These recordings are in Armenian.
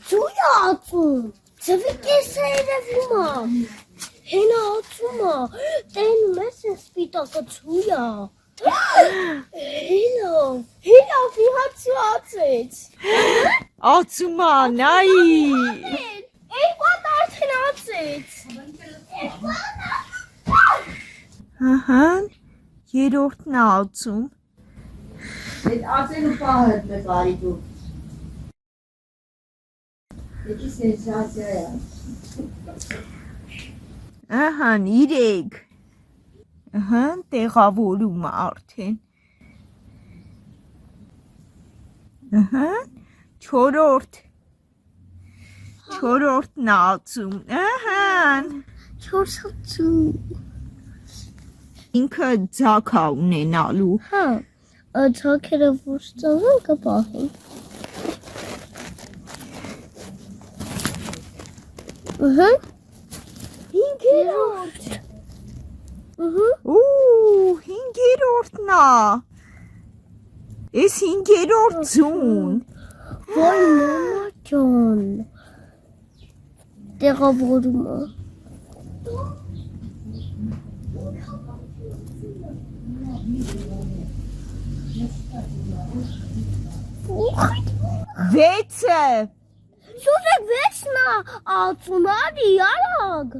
Ծույացում, ծվիկես է երևումա, հենա ացումա, տենում ես է սպիտակը ծույա, հենավ իհա ծուացեց, Ացումա, նայի, երկուատ արդեն ացեց, երորդն է ացում, Այդ ածելու պահը դե բարի դու։ Եկի սենսացիա է։ իրեք, տեղավորում է արդեն, չորորդն է ացում, չորսացում, ինքը ձակ է ունենալու, հա, ձակերը որ ծավան կպահին, հինգերորդ, հինգերորդն է, ես հինգերորդ ձուն, վայ մամա ջան, տեղավորումը, վեցը, Սուրեք վեցնա ացում արի արագ,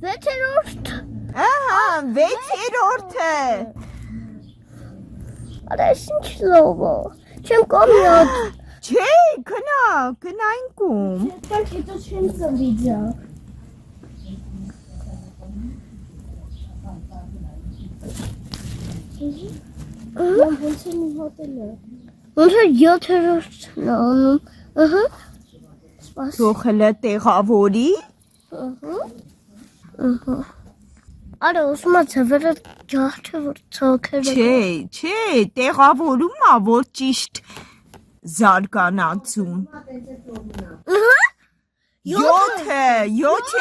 վեցերորդ, վեցերորդը, արա ես ինչ լովը, չեմ կամի ատ, չէ, կնային կում, Չետակ հետո չեմ ծվիջա, ոնց եմ հոտել է, ոնց է յոթերորդն անում, թողելը տեղավորի, Արա ուսում է ծվերը ջահ չէ որ ծոքերը չէ, տեղավորում է, որ ճիշտ զարգանացում, յոթերորդը,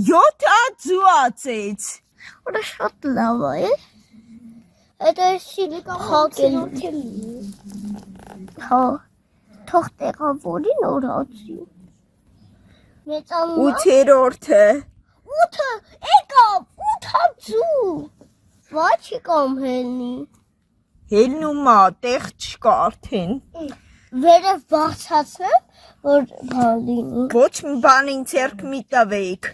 յոթը ձուացեց, Արա շատ լավ է Այդ է սիլիկա հակել Հա Թող տեղավորի նորացի Մեծանում ութերորդը, Ութը եկավ ութա ձու Վա չի կամ հելնի հելնում է, տեղ չկա արդեն, Վերև բաղցացնեմ որ բան լինի ոչ մի բանին ձերք մի տվեք,